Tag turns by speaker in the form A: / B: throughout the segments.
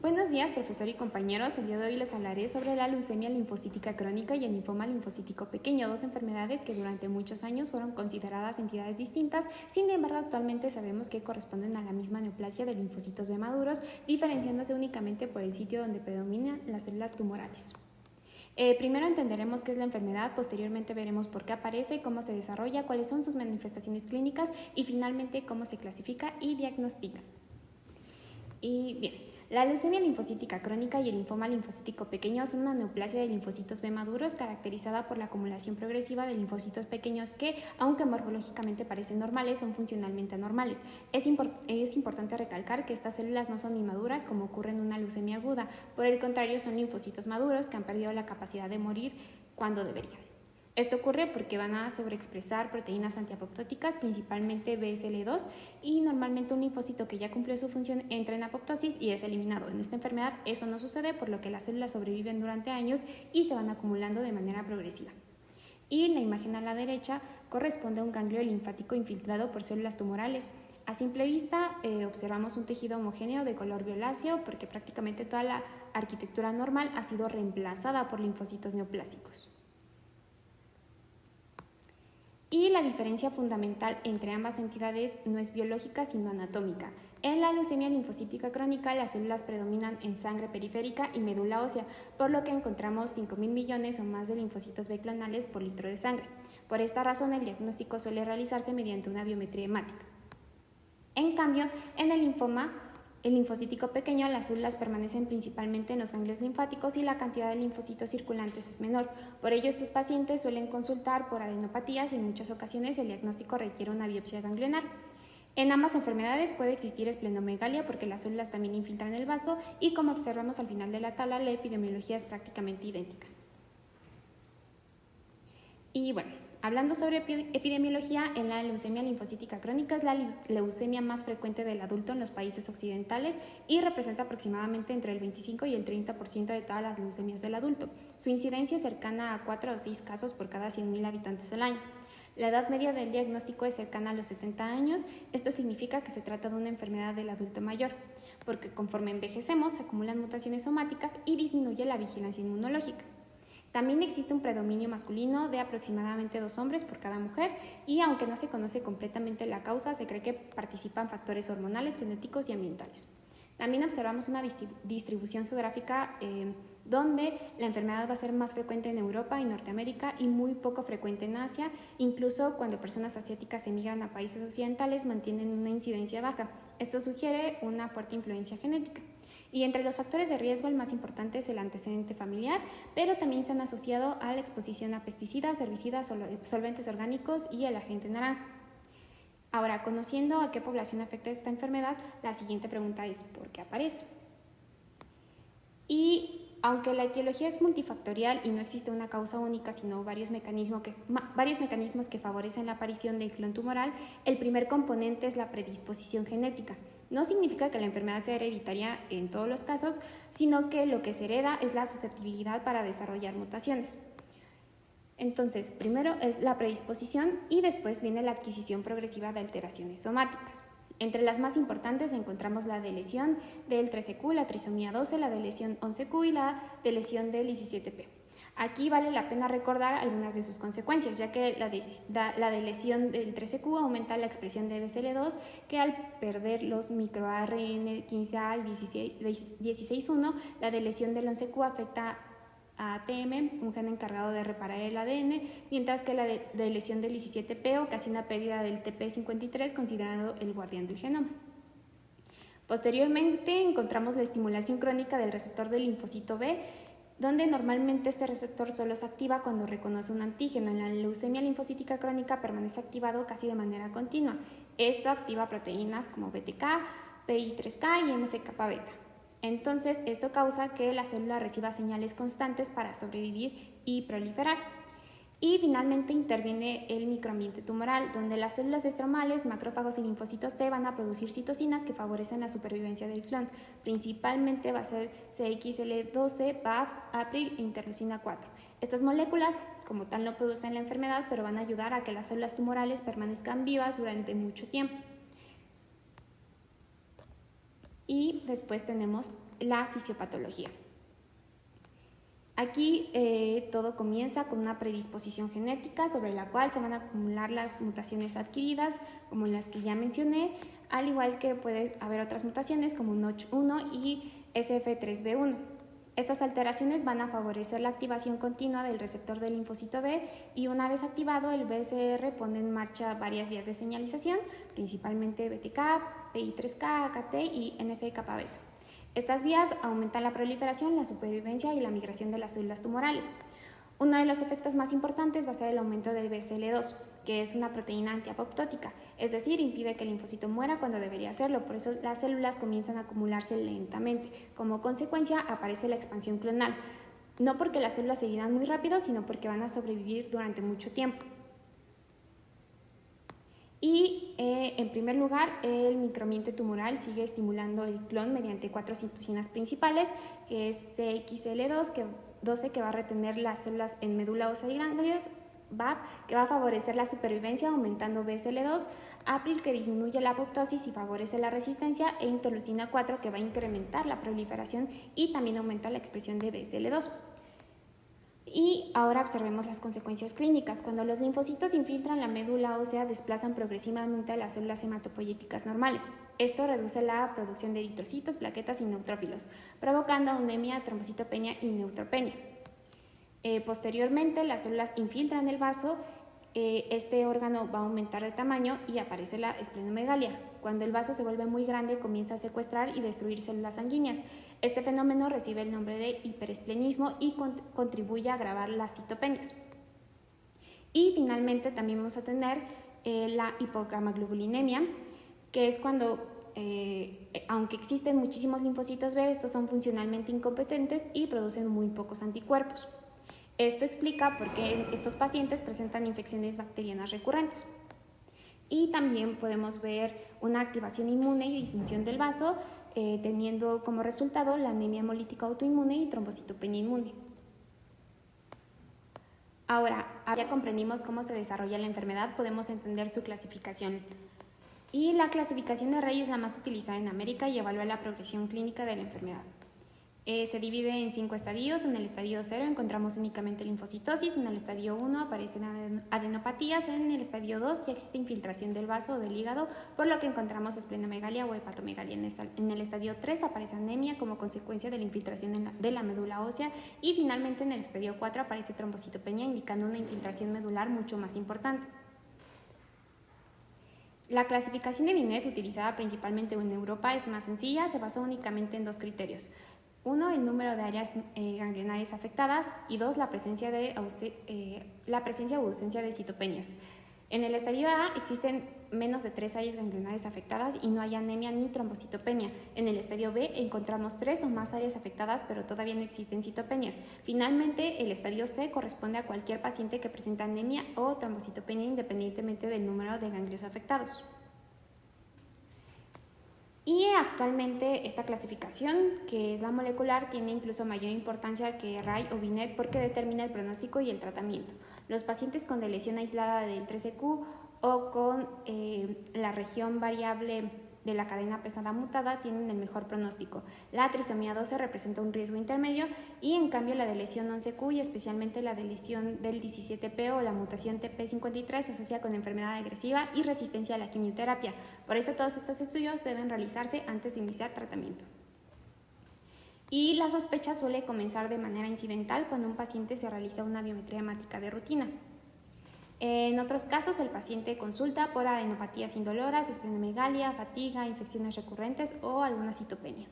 A: Buenos días, profesor y compañeros. El día de hoy les hablaré sobre la leucemia linfocítica crónica y el linfoma linfocítico pequeño, dos enfermedades que durante muchos años fueron consideradas entidades distintas. Sin embargo, actualmente sabemos que corresponden a la misma neoplasia de linfocitos B maduros, diferenciándose únicamente por el sitio donde predominan las células tumorales. Primero entenderemos qué es la enfermedad, posteriormente veremos por qué aparece, cómo se desarrolla, cuáles son sus manifestaciones clínicas y finalmente cómo se clasifica y diagnostica. Y bien, la leucemia linfocítica crónica y el linfoma linfocítico pequeño son una neoplasia de linfocitos B maduros caracterizada por la acumulación progresiva de linfocitos pequeños que, aunque morfológicamente parecen normales, son funcionalmente anormales. Es importante recalcar que estas células no son inmaduras como ocurre en una leucemia aguda, por el contrario son linfocitos maduros que han perdido la capacidad de morir cuando deberían. Esto ocurre porque van a sobreexpresar proteínas antiapoptóticas, principalmente BSL2, y normalmente un linfocito que ya cumplió su función entra en apoptosis y es eliminado. En esta enfermedad eso no sucede, por lo que las células sobreviven durante años y se van acumulando de manera progresiva. Y la imagen a la derecha corresponde a un ganglio linfático infiltrado por células tumorales. A simple vista observamos un tejido homogéneo de color violáceo porque prácticamente toda la arquitectura normal ha sido reemplazada por linfocitos neoplásicos. Y la diferencia fundamental entre ambas entidades no es biológica, sino anatómica. En la leucemia linfocítica crónica, las células predominan en sangre periférica y médula ósea, por lo que encontramos 5.000 millones o más de linfocitos B clonales por litro de sangre. Por esta razón, el diagnóstico suele realizarse mediante una biometría hemática. En cambio, en el linfoma linfocítico pequeño, las células permanecen principalmente en los ganglios linfáticos y la cantidad de linfocitos circulantes es menor. Por ello, estos pacientes suelen consultar por adenopatías y en muchas ocasiones el diagnóstico requiere una biopsia ganglionar. En ambas enfermedades puede existir esplenomegalia porque las células también infiltran el vaso y, como observamos al final de la tabla, la epidemiología es prácticamente idéntica. Y bueno, hablando sobre epidemiología, en la leucemia linfocítica crónica es la leucemia más frecuente del adulto en los países occidentales y representa aproximadamente entre el 25 y el 30% de todas las leucemias del adulto. Su incidencia es cercana a 4 o 6 casos por cada 100.000 habitantes al año. La edad media del diagnóstico es cercana a los 70 años. Esto significa que se trata de una enfermedad del adulto mayor, porque conforme envejecemos se acumulan mutaciones somáticas y disminuye la vigilancia inmunológica. También existe un predominio masculino de aproximadamente 2 hombres por cada mujer y, aunque no se conoce completamente la causa, se cree que participan factores hormonales, genéticos y ambientales. También observamos una distribución geográfica donde la enfermedad va a ser más frecuente en Europa y Norteamérica y muy poco frecuente en Asia. Incluso cuando personas asiáticas emigran a países occidentales mantienen una incidencia baja. Esto sugiere una fuerte influencia genética. Y entre los factores de riesgo el más importante es el antecedente familiar, pero también se han asociado a la exposición a pesticidas, herbicidas, solventes orgánicos y el agente naranja. Ahora, conociendo a qué población afecta esta enfermedad, la siguiente pregunta es ¿por qué aparece? Y aunque la etiología es multifactorial y no existe una causa única, sino varios mecanismos que favorecen la aparición del clon tumoral, el primer componente es la predisposición genética. No significa que la enfermedad sea hereditaria en todos los casos, sino que lo que se hereda es la susceptibilidad para desarrollar mutaciones. Entonces, primero es la predisposición y después viene la adquisición progresiva de alteraciones somáticas. Entre las más importantes encontramos la deleción del 13q, la trisomía 12, la deleción 11q y la deleción del 17p. Aquí vale la pena recordar algunas de sus consecuencias, ya que la deleción del 13q aumenta la expresión de BCL2, que al perder los microARN 15A y 16.1, la deleción del 11q afecta a ATM, un gen encargado de reparar el ADN, mientras que la deleción del 17p ocasiona pérdida del TP53, considerado el guardián del genoma. Posteriormente encontramos la estimulación crónica del receptor del linfocito B, donde normalmente este receptor solo se activa cuando reconoce un antígeno. En la leucemia linfocítica crónica permanece activado casi de manera continua. Esto activa proteínas como BTK, PI3K y NF-kappa-beta. Entonces, esto causa que la célula reciba señales constantes para sobrevivir y proliferar. Y finalmente interviene el microambiente tumoral, donde las células estromales, macrófagos y linfocitos T van a producir citocinas que favorecen la supervivencia del clon. Principalmente va a ser CXL12, BAF, APRIL e interleucina 4. Estas moléculas, como tal, no producen la enfermedad, pero van a ayudar a que las células tumorales permanezcan vivas durante mucho tiempo. y después tenemos la fisiopatología. Aquí todo comienza con una predisposición genética sobre la cual se van a acumular las mutaciones adquiridas, como las que ya mencioné, al igual que puede haber otras mutaciones como Notch1 y SF3B1. Estas alteraciones van a favorecer la activación continua del receptor del linfocito B y una vez activado el BCR pone en marcha varias vías de señalización, principalmente BTK, PI3K, AKT y NF-kappa beta. Estas vías aumentan la proliferación, la supervivencia y la migración de las células tumorales. Uno de los efectos más importantes va a ser el aumento del BCL2, que es una proteína antiapoptótica, es decir, impide que el linfocito muera cuando debería hacerlo, por eso las células comienzan a acumularse lentamente. Como consecuencia aparece la expansión clonal, no porque las células se dividan muy rápido, sino porque van a sobrevivir durante mucho tiempo. Y en primer lugar, el microambiente tumoral sigue estimulando el clon mediante 4 citocinas principales, que es CXL2, que va a retener las células en médula ósea y ganglios, BAP, que va a favorecer la supervivencia aumentando BSL2, APRIL, que disminuye la apoptosis y favorece la resistencia, e interleucina 4, que va a incrementar la proliferación y también aumenta la expresión de BSL2. Y ahora observemos las consecuencias clínicas. Cuando los linfocitos infiltran la médula ósea, desplazan progresivamente a las células hematopoyéticas normales. Esto reduce la producción de eritrocitos, plaquetas y neutrófilos, provocando anemia, trombocitopenia y neutropenia. Posteriormente, las células infiltran el vaso, este órgano va a aumentar de tamaño y aparece la esplenomegalia. Cuando el vaso se vuelve muy grande, comienza a secuestrar y destruir células sanguíneas. Este fenómeno recibe el nombre de hiperesplenismo y contribuye a agravar las citopenias. Y finalmente también vamos a tener la hipogamaglobulinemia, que es cuando, aunque existen muchísimos linfocitos B, estos son funcionalmente incompetentes y producen muy pocos anticuerpos. Esto explica por qué estos pacientes presentan infecciones bacterianas recurrentes. Y también podemos ver una activación inmune y disminución del vaso, teniendo como resultado la anemia hemolítica autoinmune y trombocitopenia inmune. Ahora, ya comprendimos cómo se desarrolla la enfermedad, podemos entender su clasificación. Y la clasificación de Rey es la más utilizada en América y evalúa la progresión clínica de la enfermedad. Se divide en 5 estadios. En el estadio 0 encontramos únicamente linfocitosis, en el estadio 1 aparecen adenopatías, en el estadio 2 ya existe infiltración del vaso o del hígado, por lo que encontramos esplenomegalia o hepatomegalia. En el estadio 3 aparece anemia como consecuencia de la infiltración de la médula ósea y finalmente en el estadio 4 aparece trombocitopenia, indicando una infiltración medular mucho más importante. La clasificación de Binet, utilizada principalmente en Europa, es más sencilla, se basa únicamente en 2 criterios. 1, el número de áreas ganglionares afectadas y 2, la presencia o ausencia de citopenias. En el estadio A existen menos de 3 áreas ganglionares afectadas y no hay anemia ni trombocitopenia. En el estadio B encontramos 3 o más áreas afectadas, pero todavía no existen citopenias. Finalmente, el estadio C corresponde a cualquier paciente que presenta anemia o trombocitopenia independientemente del número de ganglios afectados. Y actualmente esta clasificación, que es la molecular, tiene incluso mayor importancia que Ray o Binet porque determina el pronóstico y el tratamiento. Los pacientes con lesión aislada del 13Q o con la región variable de la cadena pesada mutada tienen el mejor pronóstico. La trisomía 12 representa un riesgo intermedio y en cambio la de lesión 11Q y especialmente la de lesión del 17P o la mutación TP53 se asocia con enfermedad agresiva y resistencia a la quimioterapia. Por eso todos estos estudios deben realizarse antes de iniciar tratamiento. Y la sospecha suele comenzar de manera incidental cuando un paciente se realiza una biometría hemática de rutina. En otros casos, el paciente consulta por adenopatías indoloras, esplenomegalia, fatiga, infecciones recurrentes o alguna citopenia.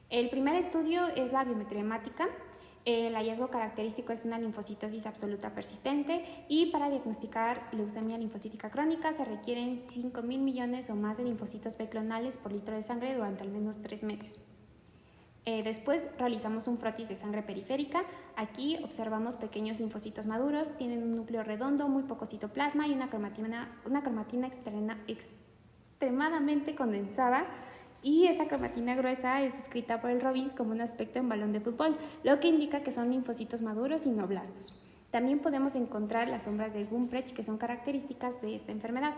A: El primer estudio es la biometría hemática. El hallazgo característico es una linfocitosis absoluta persistente y para diagnosticar leucemia linfocítica crónica se requieren 5.000 millones o más de linfocitos B clonales por litro de sangre durante al menos 3 meses. Después realizamos un frotis de sangre periférica. Aquí observamos pequeños linfocitos maduros, tienen un núcleo redondo, muy poco citoplasma y una cromatina extremadamente condensada. Y esa cromatina gruesa es descrita por el Robbins como un aspecto en balón de fútbol, lo que indica que son linfocitos maduros y no blastos. También podemos encontrar las sombras de Gumprecht, que son características de esta enfermedad.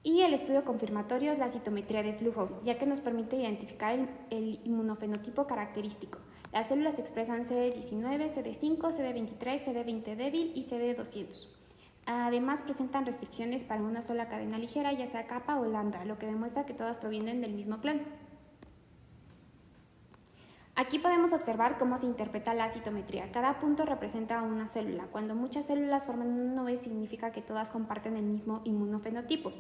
A: Y el estudio confirmatorio es la citometría de flujo, ya que nos permite identificar el inmunofenotipo característico. Las células expresan CD19, CD5, CD23, CD20 débil y CD200. Además, presentan restricciones para una sola cadena ligera, ya sea kappa o lambda, lo que demuestra que todas provienen del mismo clon. Aquí podemos observar cómo se interpreta la citometría. Cada punto representa una célula. Cuando muchas células forman una nube, significa que todas comparten el mismo inmunofenotipo.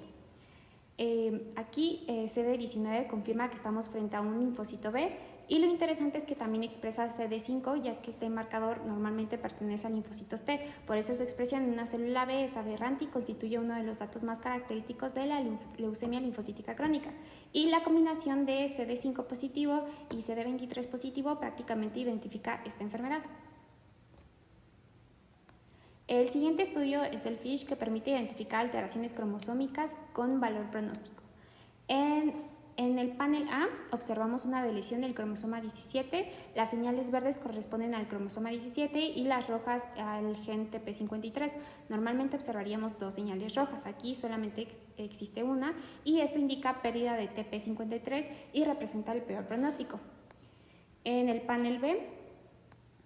A: Aquí CD19 confirma que estamos frente a un linfocito B, y lo interesante es que también expresa CD5, ya que este marcador normalmente pertenece a linfocitos T. Por eso su expresión en una célula B es aberrante y constituye uno de los datos más característicos de la leucemia linfocítica crónica. Y la combinación de CD5 positivo y CD23 positivo prácticamente identifica esta enfermedad. El siguiente estudio es el FISH, que permite identificar alteraciones cromosómicas con valor pronóstico. En el panel A observamos una deleción del cromosoma 17, las señales verdes corresponden al cromosoma 17 y las rojas al gen TP53. Normalmente observaríamos dos señales rojas, aquí solamente existe una, y esto indica pérdida de TP53 y representa el peor pronóstico. En el panel B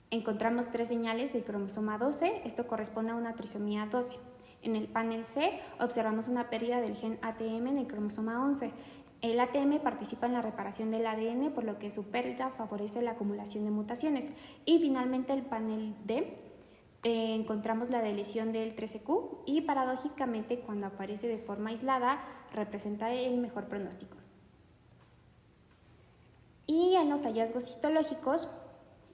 A: encontramos tres señales del cromosoma 12, esto corresponde a una trisomía 12. En el panel C observamos una pérdida del gen ATM en el cromosoma 11. El ATM participa en la reparación del ADN, por lo que su pérdida favorece la acumulación de mutaciones. Y finalmente el panel D encontramos la deleción del 13q y paradójicamente cuando aparece de forma aislada representa el mejor pronóstico. Y en los hallazgos histológicos,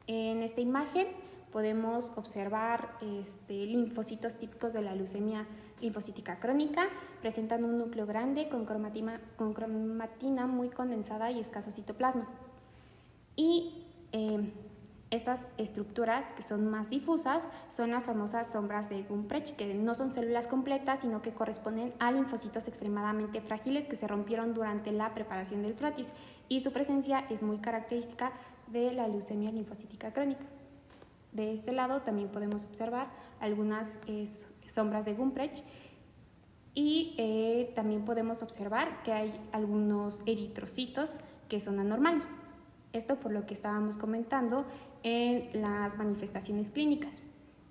A: en esta imagen podemos observar linfocitos típicos de la leucemia linfocítica crónica. Presentan un núcleo grande con cromatina muy condensada y escaso citoplasma. Y estas estructuras, que son más difusas, son las famosas sombras de Gumprecht, que no son células completas, sino que corresponden a linfocitos extremadamente frágiles que se rompieron durante la preparación del frotis, y su presencia es muy característica de la leucemia linfocítica crónica. De este lado también podemos observar algunas sombras de Gumprecht, y también podemos observar que hay algunos eritrocitos que son anormales. Esto por lo que estábamos comentando en las manifestaciones clínicas,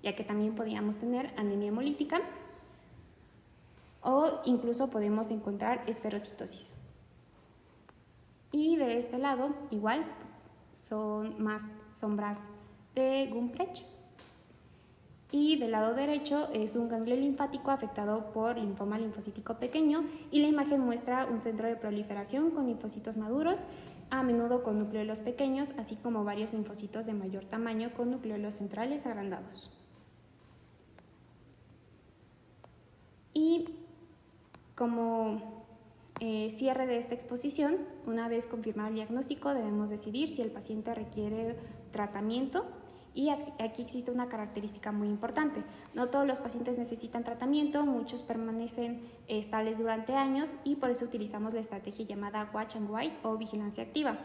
A: ya que también podríamos tener anemia hemolítica o incluso podemos encontrar esferocitosis. Y de este lado igual son más sombras de Gumprecht. Y del lado derecho es un ganglio linfático afectado por linfoma linfocítico pequeño, y la imagen muestra un centro de proliferación con linfocitos maduros, a menudo con nucleolos pequeños, así como varios linfocitos de mayor tamaño con nucleolos centrales agrandados. Y como cierre de esta exposición, una vez confirmado el diagnóstico, debemos decidir si el paciente requiere tratamiento. Y aquí existe una característica muy importante. No todos los pacientes necesitan tratamiento, muchos permanecen estables durante años, y por eso utilizamos la estrategia llamada Watch and Wait o vigilancia activa.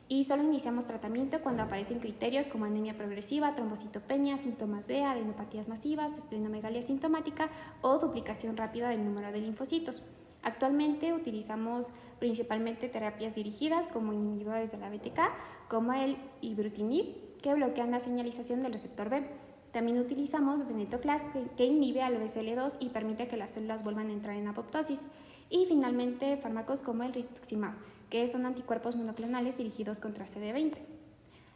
A: Y solo iniciamos tratamiento cuando aparecen criterios como anemia progresiva, trombocitopenia, síntomas B, adenopatías masivas, esplenomegalia sintomática o duplicación rápida del número de linfocitos. Actualmente utilizamos principalmente terapias dirigidas como inhibidores de la BTK, como el ibrutinib, que bloquean la señalización del receptor B. También utilizamos venetoclax, que inhibe al BCL2 y permite que las células vuelvan a entrar en apoptosis. Y finalmente fármacos como el rituximab, que son anticuerpos monoclonales dirigidos contra CD20.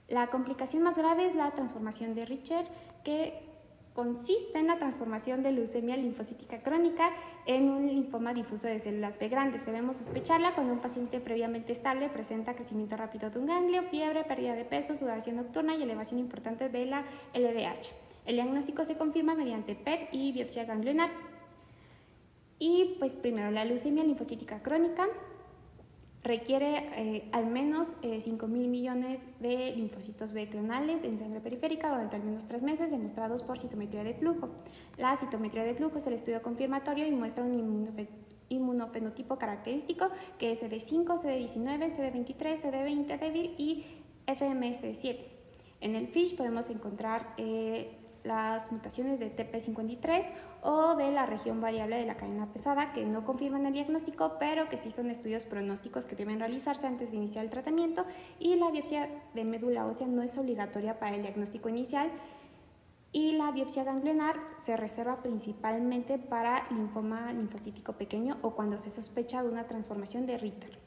A: La complicación más grave es la transformación de Richter, que consiste en la transformación de leucemia linfocítica crónica en un linfoma difuso de células B grandes. Debemos sospecharla cuando un paciente previamente estable presenta crecimiento rápido de un ganglio, fiebre, pérdida de peso, sudoración nocturna y elevación importante de la LDH. El diagnóstico se confirma mediante PET y biopsia ganglionar. Y pues primero, la leucemia linfocítica crónica requiere al menos 5.000 millones de linfocitos B clonales en sangre periférica durante al menos 3 meses, demostrados por citometría de flujo. La citometría de flujo es el estudio confirmatorio y muestra un inmunofenotipo característico que es CD5, CD19, CD23, CD20 débil y FMS7. En el FISH podemos encontrar las mutaciones de TP53 o de la región variable de la cadena pesada, que no confirman el diagnóstico, pero que sí son estudios pronósticos que deben realizarse antes de iniciar el tratamiento, y la biopsia de médula ósea no es obligatoria para el diagnóstico inicial, y la biopsia ganglionar se reserva principalmente para linfoma linfocítico pequeño o cuando se sospecha de una transformación de Ritter.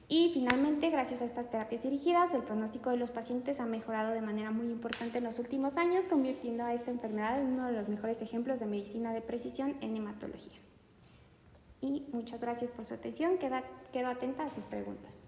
A: Y finalmente, gracias a estas terapias dirigidas, el pronóstico de los pacientes ha mejorado de manera muy importante en los últimos años, convirtiendo a esta enfermedad en uno de los mejores ejemplos de medicina de precisión en hematología. Y muchas gracias por su atención, quedo atenta a sus preguntas.